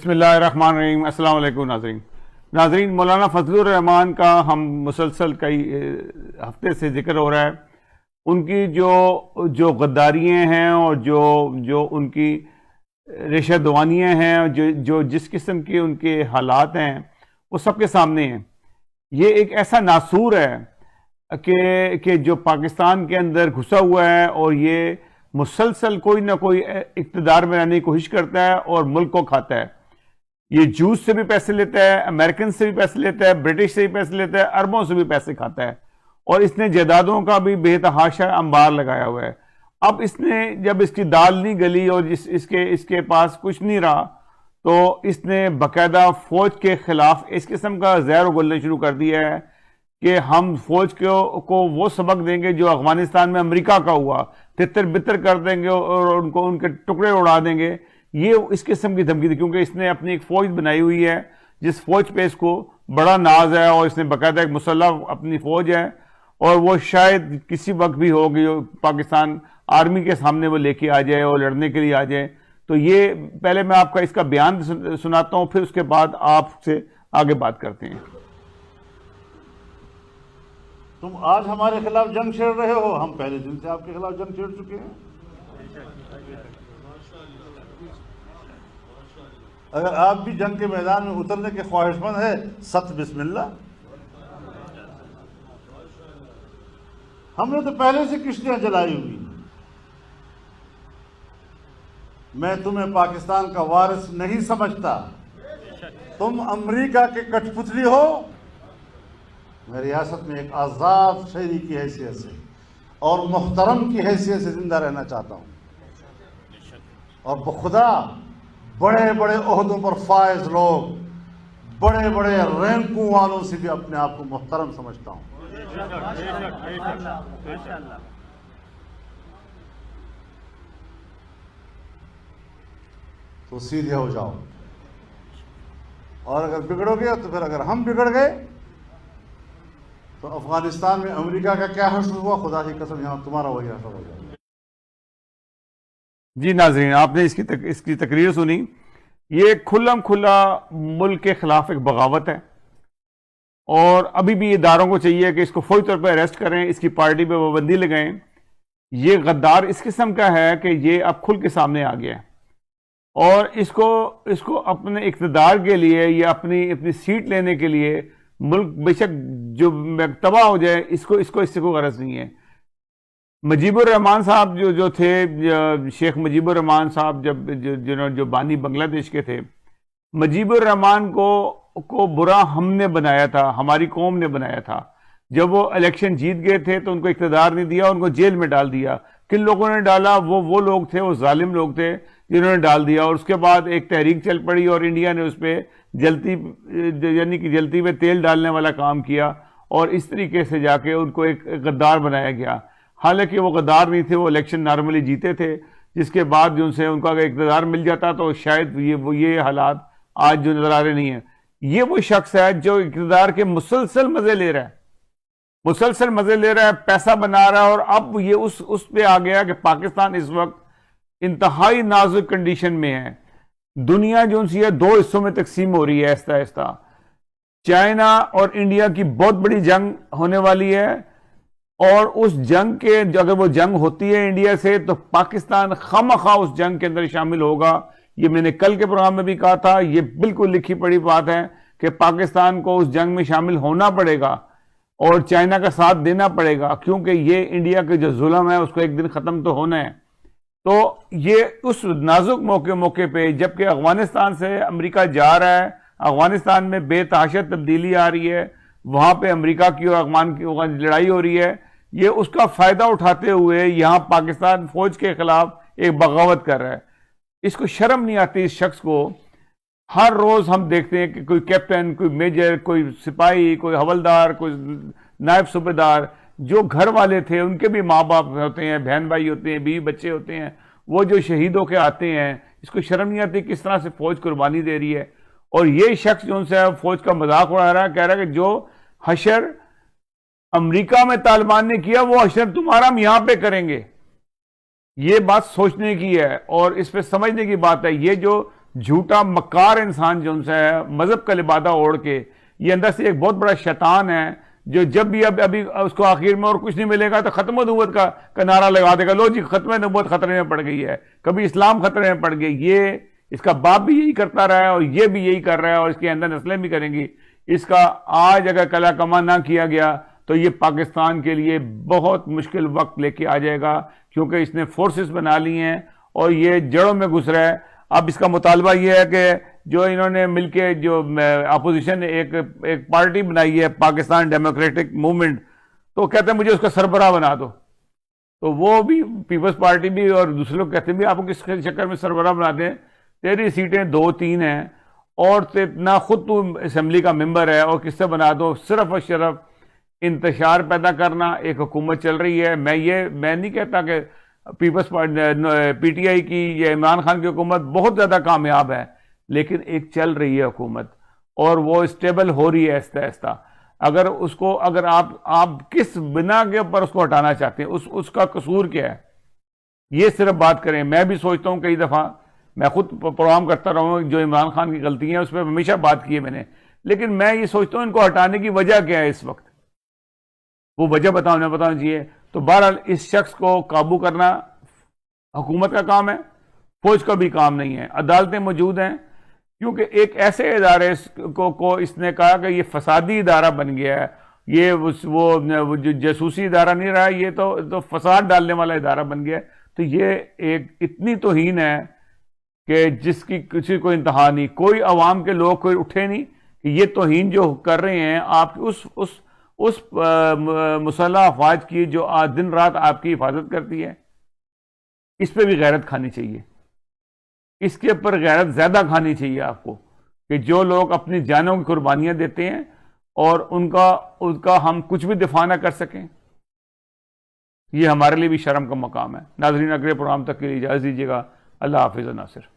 بسم اللہ الرحمن الرحیم۔ السلام علیکم ناظرین، مولانا فضل الرحمان کا ہم مسلسل کئی ہفتے سے ذکر ہو رہا ہے۔ ان کی جو غداریاں ہیں اور جو ان کی ریشہ دوانیاں ہیں، جو جس قسم کے ان کے حالات ہیں وہ سب کے سامنے ہیں۔ یہ ایک ایسا ناسور ہے کہ جو پاکستان کے اندر گھسا ہوا ہے اور یہ مسلسل کوئی نہ کوئی اقتدار میں آنے کی کوشش کرتا ہے اور ملک کو کھاتا ہے۔ یہ جوس سے بھی پیسے لیتا ہے، امریکن سے بھی پیسے لیتا ہے، برٹش سے بھی پیسے لیتا ہے، عربوں سے بھی پیسے کھاتا ہے، اور اس نے جائیدادوں کا بھی بے تحاشا انبار لگایا ہوا ہے۔ اب اس نے جب اس کی دال نہیں گلی اور اس کے پاس کچھ نہیں رہا تو اس نے باقاعدہ فوج کے خلاف اس قسم کا زہر اگلنا شروع کر دیا ہے کہ ہم فوج کو وہ سبق دیں گے جو افغانستان میں امریکہ کا ہوا، تتر بتر کر دیں گے اور ان کے ٹکڑے اڑا دیں گے۔ یہ اس قسم کی دھمکی دی، کیونکہ اس نے اپنی ایک فوج بنائی ہوئی ہے جس فوج پہ اس کو بڑا ناز ہے، اور اس نے باقاعدہ ایک مسلح اپنی فوج ہے، اور وہ شاید کسی وقت بھی ہوگی پاکستان آرمی کے سامنے وہ لے کے آ جائے اور لڑنے کے لیے آ جائے۔ تو یہ پہلے میں آپ کا اس کا بیان سناتا ہوں، پھر اس کے بعد آپ سے آگے بات کرتے ہیں۔ تم آج ہمارے خلاف جنگ چھیڑ رہے ہو، ہم پہلے دن سے آپ کے خلاف جنگ چھیڑ چکے ہیں۔ اگر آپ بھی جنگ کے میدان میں اترنے کے خواہش مند ہے، ست بسم اللہ۔ ہم نے تو پہلے سے کشتیاں جلائی ہوئی۔ میں تمہیں پاکستان کا وارث نہیں سمجھتا، تم امریکہ کے کٹ پتلی ہو۔ میں ریاست میں ایک آزاد شہری کی حیثیت سے اور محترم کی حیثیت سے زندہ رہنا چاہتا ہوں، اور بخدا بڑے بڑے عہدوں پر فائز لوگ، بڑے بڑے رینکوں والوں سے بھی اپنے آپ کو محترم سمجھتا ہوں۔ تو سیدھے ہو جاؤ، اور اگر بگڑو گے تو پھر اگر ہم بگڑ گئے تو افغانستان میں امریکہ کا کیا حشر ہوا، خدا کی قسم یہاں تمہارا وہی حشر ہو جائے۔ جی ناظرین، آپ نے اس کی تقریر سنی۔ یہ کھلم کھلا ملک کے خلاف ایک بغاوت ہے، اور ابھی بھی اداروں کو چاہیے کہ اس کو فوری طور پہ اریسٹ کریں، اس کی پارٹی پہ پابندی لگائیں۔ یہ غدار اس قسم کا ہے کہ یہ اب کھل کے سامنے آ گیا ہے، اور اس کو اپنے اقتدار کے لیے یا اپنی سیٹ لینے کے لیے ملک بے شک جو تباہ ہو جائے، اس سے کوئی غرض نہیں ہے۔ مجیب الرحمان صاحب جو تھے، شیخ مجیب الرحمان صاحب جو بانی بنگلہ دیش کے تھے، مجیب الرحمان کو برا ہم نے بنایا تھا، ہماری قوم نے بنایا تھا۔ جب وہ الیکشن جیت گئے تھے تو ان کو اقتدار نہیں دیا، ان کو جیل میں ڈال دیا۔ کن لوگوں نے ڈالا؟ وہ لوگ تھے، وہ ظالم لوگ تھے جنہوں نے ڈال دیا، اور اس کے بعد ایک تحریک چل پڑی اور انڈیا نے اس پہ جلتی میں تیل ڈالنے والا کام کیا، اور اس طریقے سے جا کے ان کو ایک غدار بنایا گیا۔ حالانکہ وہ غدار نہیں تھے، وہ الیکشن نارملی جیتے تھے، جس کے بعد جو سے ان کا اگر اقتدار مل جاتا تو شاید یہ حالات آج جو نظر آ رہے نہیں ہیں۔ یہ وہ شخص ہے جو اقتدار کے مسلسل مزے لے رہا ہے، پیسہ بنا رہا ہے، اور اب یہ اس پہ آ گیا کہ پاکستان اس وقت انتہائی نازک کنڈیشن میں ہے۔ دنیا جو سی ہے دو حصوں میں تقسیم ہو رہی ہے آہستہ آہستہ۔ چائنا اور انڈیا کی بہت بڑی جنگ ہونے والی ہے، اور اس جنگ کے اگر وہ جنگ ہوتی ہے انڈیا سے تو پاکستان خواہ اس جنگ کے اندر شامل ہوگا۔ یہ میں نے کل کے پروگرام میں بھی کہا تھا، یہ بالکل لکھی پڑی بات ہے کہ پاکستان کو اس جنگ میں شامل ہونا پڑے گا اور چائنا کا ساتھ دینا پڑے گا، کیونکہ یہ انڈیا کے جو ظلم ہے اس کو ایک دن ختم تو ہونا ہے۔ تو یہ اس نازک موقع پہ، جبکہ افغانستان سے امریکہ جا رہا ہے، افغانستان میں بے تحاشا تبدیلی آ رہی ہے، وہاں پہ امریکہ کی اور افغان کی لڑائی ہو رہی ہے، یہ اس کا فائدہ اٹھاتے ہوئے یہاں پاکستان فوج کے خلاف ایک بغاوت کر رہا ہے۔ اس کو شرم نہیں آتی اس شخص کو۔ ہر روز ہم دیکھتے ہیں کہ کوئی کیپٹن، کوئی میجر، کوئی سپاہی، کوئی حولدار، کوئی نائب صوبیدار، جو گھر والے تھے ان کے بھی ماں باپ ہوتے ہیں، بہن بھائی ہوتے ہیں، بیوی بچے ہوتے ہیں، وہ جو شہید ہو کے آتے ہیں، اس کو شرم نہیں آتی کس طرح سے فوج قربانی دے رہی ہے۔ اور یہ شخص جو ان سے فوج کا مذاق اڑا رہا ہے، کہہ رہا ہے کہ جو حشر امریکہ میں طالبان نے کیا وہ حشر تمہارا ہم یہاں پہ کریں گے۔ یہ بات سوچنے کی ہے اور اس پہ سمجھنے کی بات ہے۔ یہ جو جھوٹا مکار انسان جو ان سے ہے، مذہب کا لبادہ اوڑھ کے، یہ اندر سے ایک بہت بڑا شیطان ہے جو جب بھی ابھی اس کو آخر میں اور کچھ نہیں ملے گا تو ختم نبوت کا نعرہ لگا دے گا، لو جی ختم نبوت خطرے میں پڑ گئی ہے، کبھی اسلام خطرے میں پڑ گئی۔ یہ اس کا باپ بھی یہی کرتا رہا ہے اور یہ بھی یہی کر رہا ہے اور اس کے اندر نسلیں بھی کریں گی۔ اس کا آج اگر کلا کما نہ کیا گیا تو یہ پاکستان کے لیے بہت مشکل وقت لے کے آ جائے گا، کیونکہ اس نے فورسز بنا لی ہیں اور یہ جڑوں میں گھس رہا ہے۔ اب اس کا مطالبہ یہ ہے کہ جو انہوں نے مل کے جو اپوزیشن نے ایک پارٹی بنائی ہے پاکستان ڈیموکریٹک موومنٹ، تو کہتے ہیں مجھے اس کا سربراہ بنا دو، تو وہ بھی پیپلز پارٹی بھی اور دوسرے لوگ کہتے ہیں بھی آپ کو کس چکر میں سربراہ بنا دیں، تیری سیٹیں 2-3 ہیں اور نہ خود تو اسمبلی کا ممبر ہے اور کس سے بنا دو، صرف اور صرف انتشار پیدا کرنا۔ ایک حکومت چل رہی ہے، میں نہیں کہتا کہ پیپلز پی ٹی آئی کی یا عمران خان کی حکومت بہت زیادہ کامیاب ہے، لیکن ایک چل رہی ہے حکومت اور وہ اسٹیبل ہو رہی ہے آہستہ آہستہ۔ اگر آپ کس بنا کے اوپر اس کو ہٹانا چاہتے ہیں، اس کا قصور کیا ہے، یہ صرف بات کریں۔ میں بھی سوچتا ہوں کئی دفعہ، میں خود پروگرام کرتا رہا ہوں، جو عمران خان کی غلطی ہیں اس پہ ہمیشہ بات کی ہے میں نے، لیکن میں یہ سوچتا ہوں ان کو ہٹانے کی وجہ کیا ہے اس وقت، وہ وجہ بتانا چاہیے۔ تو بہرحال اس شخص کو قابو کرنا حکومت کا کام ہے، فوج کا بھی کام نہیں ہے۔ عدالتیں موجود ہیں، کیونکہ ایک ایسے ادارے کو اس نے کہا کہ یہ فسادی ادارہ بن گیا ہے، یہ وہ جو جاسوسی ادارہ نہیں رہا، یہ تو فساد ڈالنے والا ادارہ بن گیا ہے۔ تو یہ ایک اتنی توہین ہے کہ جس کی کسی کو انتہا نہیں، کوئی عوام کے لوگ کوئی اٹھے نہیں کہ یہ توہین جو کر رہے ہیں آپ اس مسلح افواج کی جو دن رات آپ کی حفاظت کرتی ہے، اس پہ بھی غیرت کھانی چاہیے، اس کے اوپر غیرت زیادہ کھانی چاہیے آپ کو، کہ جو لوگ اپنی جانوں کی قربانیاں دیتے ہیں اور ان کا ہم کچھ بھی دفاع نہ کر سکیں، یہ ہمارے لیے بھی شرم کا مقام ہے۔ ناظرین، اگلے پروگرام تک کے لیے اجازت دیجیے گا۔ اللہ حافظ و ناصر۔